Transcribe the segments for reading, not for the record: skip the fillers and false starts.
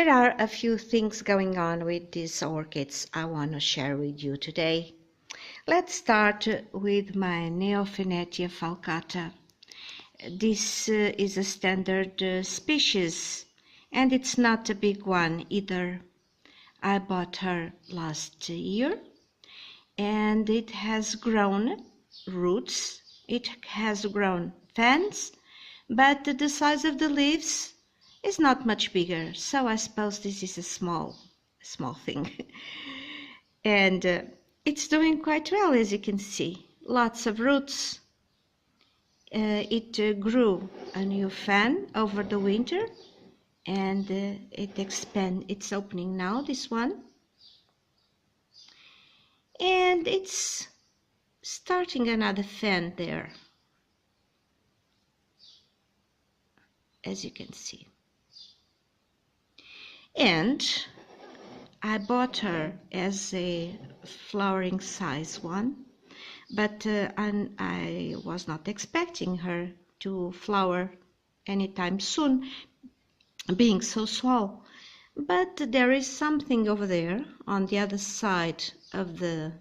There are a few things going on with these orchids I want to share with you today. Let's start with my Neophanetia falcata. This is a standard species, and it's not a big one either. I bought her last year, and it has grown roots, it has grown fans, but the size of the leaves is not much bigger, so I suppose this is a small thing. And it's doing quite well, as you can see. Lots of roots. It grew a new fan over the winter, and it's opening now, this one. And it's starting another fan there, as you can see. And I bought her as a flowering size one, but I was not expecting her to flower anytime soon, being so small. But there is something over there on the other side of the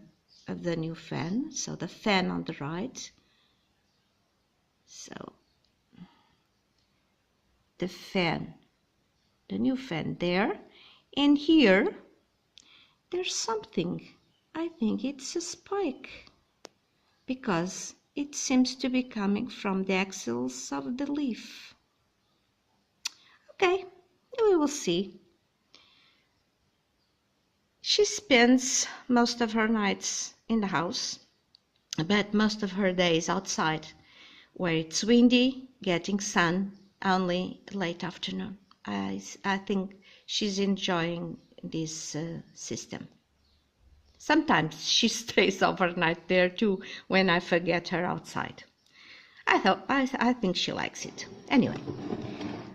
new fan, so the fan on the right. So the new fan there, and here there's something. I think it's a spike, because it seems to be coming from the axils of the leaf. Okay, we will see. She spends most of her nights in the house, but most of her days outside, where it's windy, getting sun only late afternoon. I think she's enjoying this system. Sometimes she stays overnight there too when I forget her outside. I think she likes it. Anyway,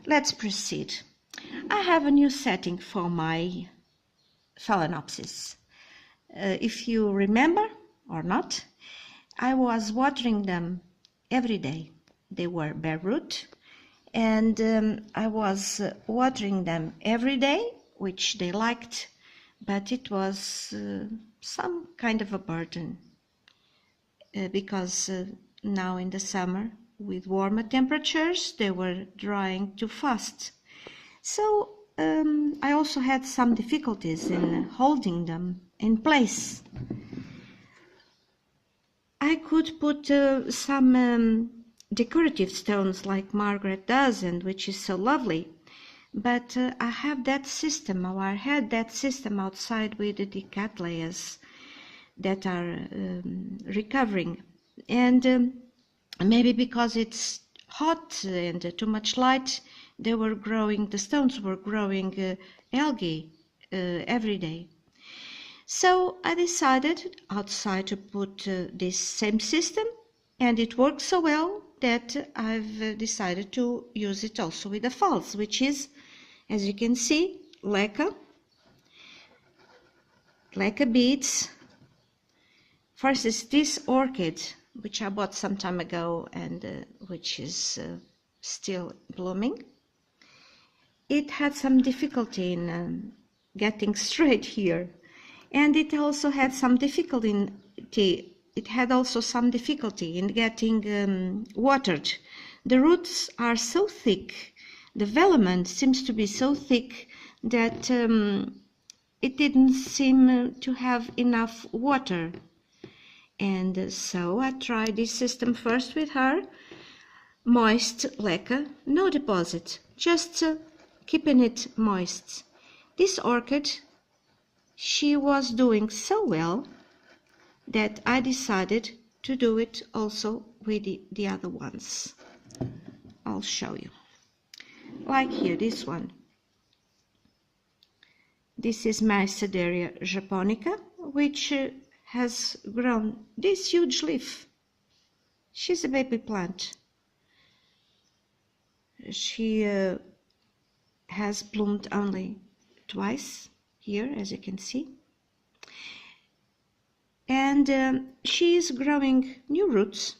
let's proceed. I have a new setting for my Phalaenopsis. If you remember or not, I was watering them every day. They were bare root, and I was watering them every day, which they liked, but it was some kind of a burden because now in the summer, with warmer temperatures, they were drying too fast. So I also had some difficulties in holding them in place. I could put some decorative stones like Margaret does, and which is so lovely, but I have that system, or I had that system outside with the Decathlons that are recovering, and maybe because it's hot and too much light, the stones were growing algae every day. So I decided outside to put this same system, and it works so well that I've decided to use it also with the falls, which is, as you can see, leca beads. First is this orchid, which I bought some time ago and which is still blooming. It had some difficulty in getting straight here, and it also had some difficulty in getting watered. The roots are so thick, the velamen seems to be so thick that it didn't seem to have enough water. And so I tried this system first with her, moist leca, no deposit, just keeping it moist. This orchid, she was doing so well that I decided to do it also with the other ones. I'll show you. Like here, this one. This is my Sederia japonica, which has grown this huge leaf. She's a baby plant. She has bloomed only twice here, as you can see. And she is growing new roots.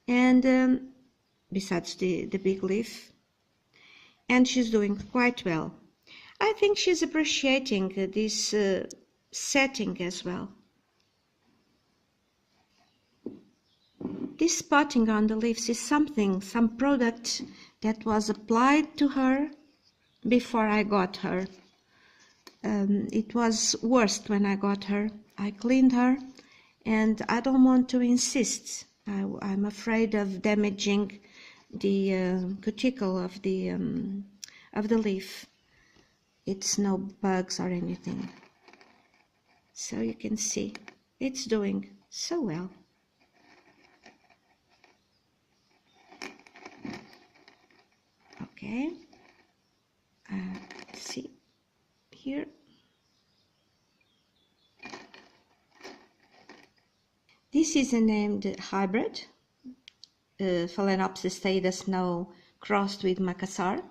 And besides the big leaf, and she's doing quite well. I think she's appreciating this setting as well. This spotting on the leaves is some product that was applied to her before I got her. It was worst when I got her. I cleaned her, and I don't want to insist. I'm afraid of damaging the cuticle of the leaf. It's no bugs or anything. So you can see it's doing so well. Okay, see here. This is a named hybrid, Phalaenopsis Theda Snow crossed with Macassar,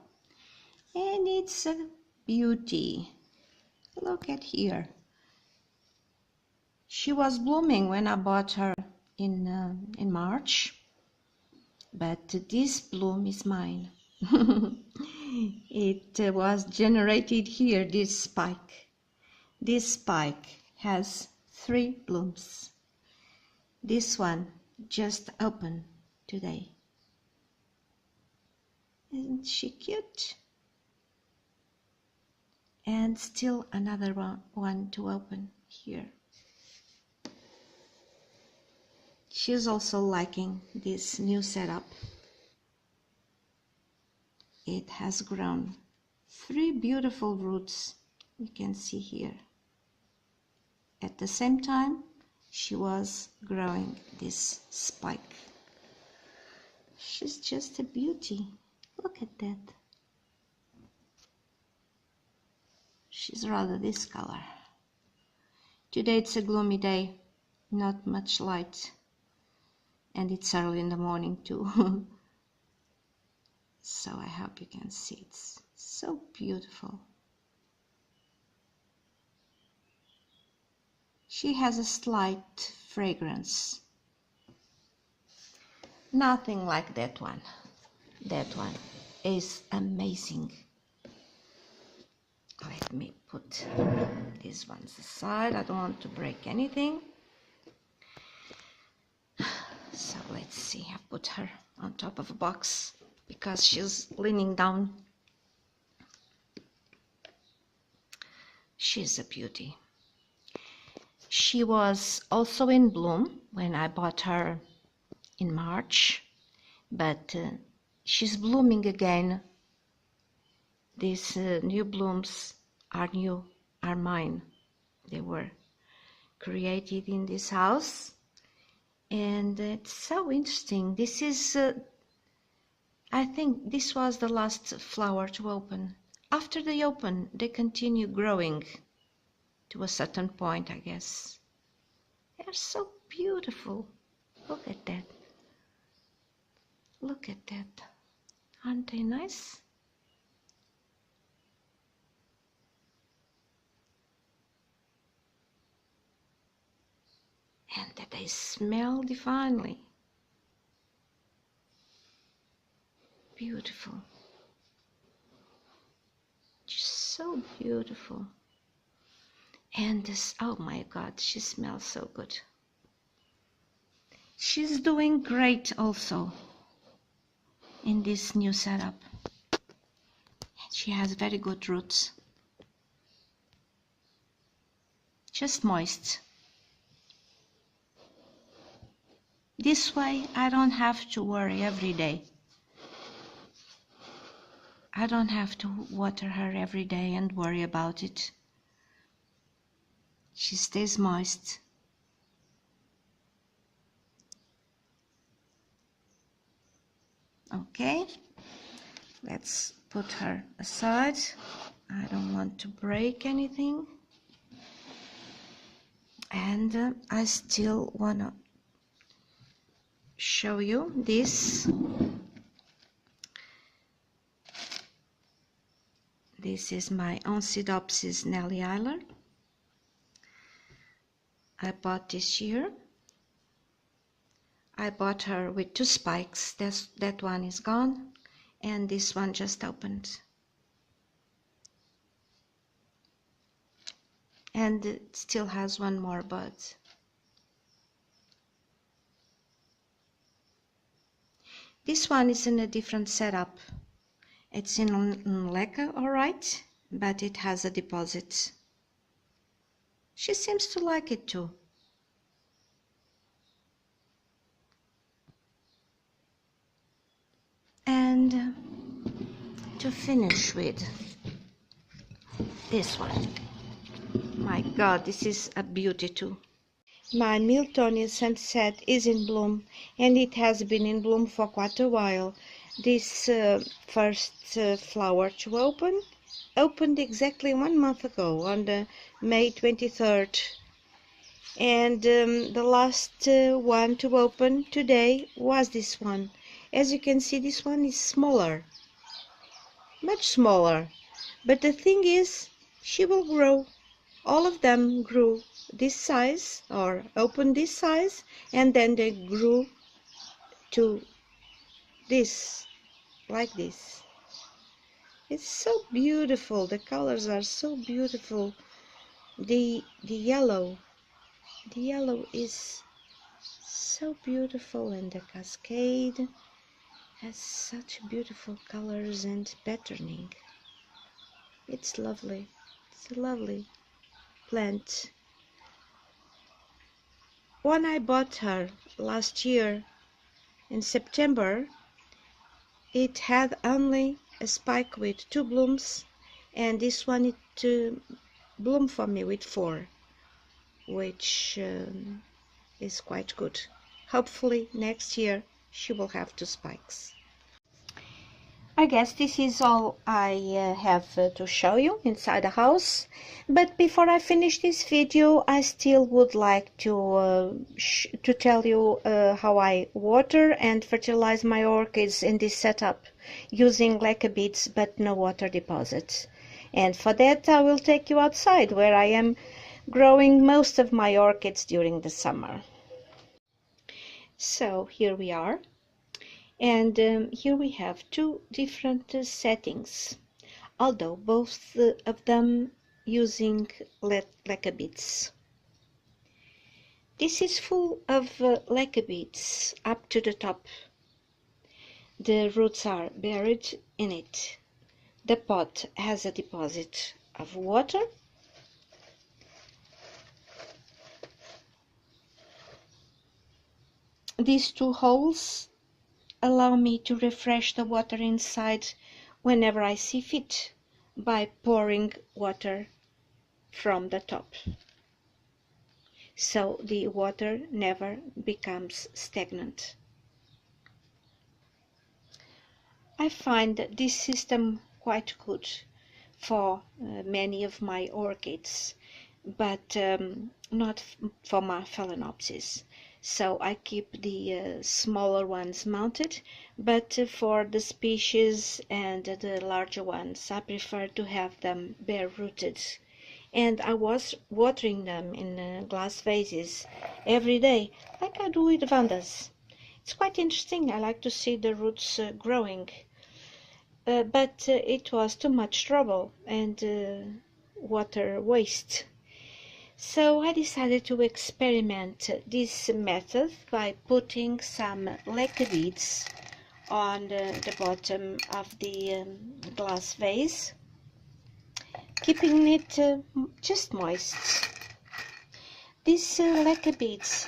and it's a beauty. Look at here. She was blooming when I bought her in March, but this bloom is mine. It was generated here, this spike. This spike has 3 blooms. This one just opened today. Isn't she cute? And still another one to open here. She's also liking this new setup. It has grown 3 beautiful roots, you can see here. At the same time, she was growing this spike. She's just a beauty. Look at that. She's rather this color. Today it's a gloomy day, not much light, and it's early in the morning too. So I hope you can see it's so beautiful. She has a slight fragrance. Nothing like that one. That one is amazing. Let me put these ones aside. I don't want to break anything. So let's see. I put her on top of a box because she's leaning down. She's a beauty. She was also in bloom when I bought her in March, but she's blooming again. These new blooms are mine. They were created in this house, and it's so interesting. This is, I think this was the last flower to open. After they open, they continue growing to a certain point, I guess. They're so beautiful. Look at that. Look at that. Aren't they nice? And that they smell divinely. Beautiful. Just so beautiful. And this, oh my God, she smells so good. She's doing great also in this new setup. She has very good roots. Just moist. This way I don't have to worry every day. I don't have to water her every day and worry about it. She stays moist. Okay, let's put her aside. I don't want to break anything. And I still want to show you this. This is my Oncidopsis Nellie Eiler. I bought this year. I bought her with 2 spikes. That one is gone, and this one just opened. And it still has one more bud. This one is in a different setup. It's in leca, alright, but it has a deposit. She seems to like it too. And to finish with this one. My God, this is a beauty too. My Miltonia sunset is in bloom, and it has been in bloom for quite a while. This first flower to opened exactly 1 month ago on the May 23rd. And the last one to open today was this one. As you can see, this one is smaller, much smaller. But the thing is, she will grow. All of them grew this size, or opened this size, and then they grew to this, like this. It's so beautiful. The colors are so beautiful. The yellow is so beautiful, and the cascade has such beautiful colors and patterning. It's lovely. It's a lovely plant. When I bought her last year in September, it had only a spike with 2 blooms, and this one it bloomed for me with 4, which is quite good. Hopefully next year she will have 2 spikes. I guess this is all I have to show you inside the house. But before I finish this video, I still would like to tell you how I water and fertilize my orchids in this setup using leca beads but no water deposits. And for that I will take you outside where I am growing most of my orchids during the summer. So here we are. And here we have 2 different settings, although both of them using leca beads. This is full of leca beads up to the top. The roots are buried in it. The pot has a deposit of water. These 2 holes allow me to refresh the water inside whenever I see fit by pouring water from the top, so the water never becomes stagnant. I find this system quite good for many of my orchids, but not for my phalaenopsis. So I keep the smaller ones mounted, but for the species and the larger ones I prefer to have them bare rooted. And I was watering them in glass vases every day, like I do with vandas. It's quite interesting. I like to see the roots growing, but it was too much trouble and water waste. So I decided to experiment this method by putting some leca beads on the bottom of the glass vase, keeping it just moist. These leca beads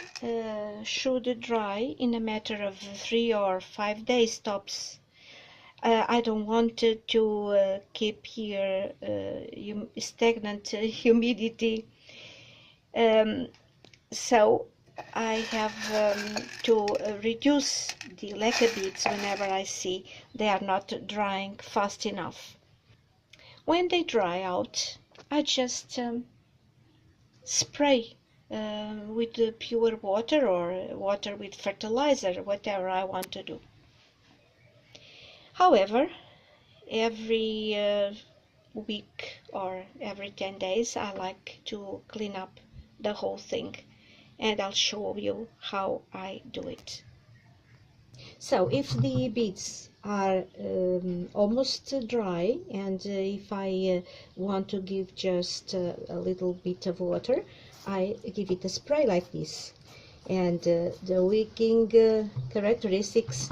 should dry in a matter of 3 or 5 days tops. I don't want to keep here stagnant humidity. So I have to reduce the leca beads whenever I see they are not drying fast enough. When they dry out, I just spray with pure water or water with fertilizer, whatever I want to do. However, every week or every 10 days I like to clean up the whole thing, and I'll show you how I do it. So if the beads are almost dry, and if I want to give just a little bit of water, I give it a spray like this. And the wicking characteristics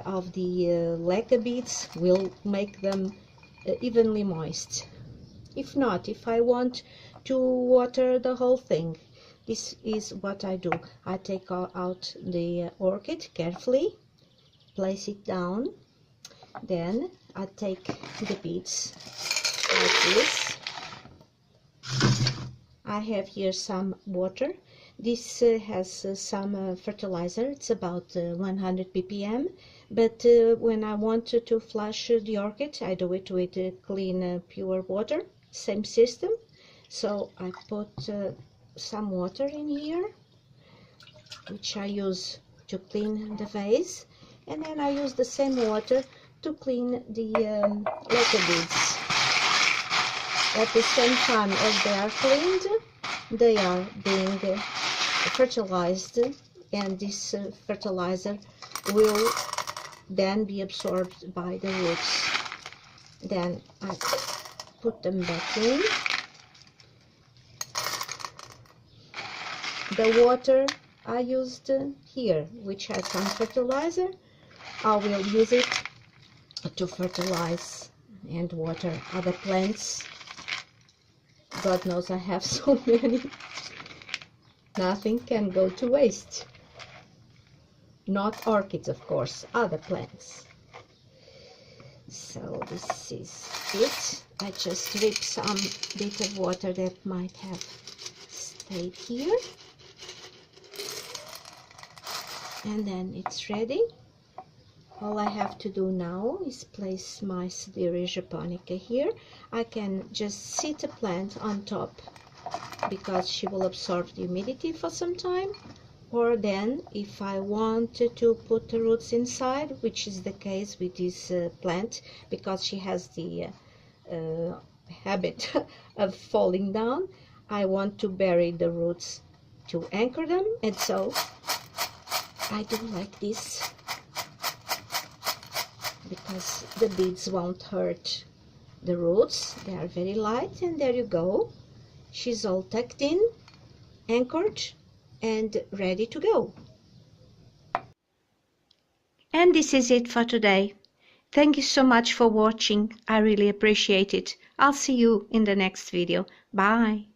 of the leca beads will make them evenly moist. If not, if I want to water the whole thing, this is what I do. I take out the orchid carefully, place it down, then I take the beads like this. I have here some water. This has some fertilizer. It's about 100 ppm, but when I want to flush the orchid, I do it with clean pure water. Same system. So I put some water in here, which I use to clean the vase, and then I use the same water to clean the leca beads. At the same time as they are cleaned, they are being fertilized, and this fertilizer will then be absorbed by the roots. Then I put them back in. The water I used here, which has some fertilizer, I will use it to fertilize and water other plants. God knows I have so many. Nothing can go to waste. Not orchids, of course, other plants. So this is it. I just drip some bit of water that might have stayed here. And then it's ready. All I have to do now is place my Sidereia japonica here. I can just sit a plant on top because she will absorb the humidity for some time. Or then, if I want to put the roots inside, which is the case with this plant, because she has the habit of falling down, I want to bury the roots to anchor them, and so I do like this, because the beads won't hurt the roots. They are very light, and there you go. She's all tucked in, anchored, and ready to go. And this is it for today. Thank you so much for watching. I really appreciate it. I'll see you in the next video. Bye.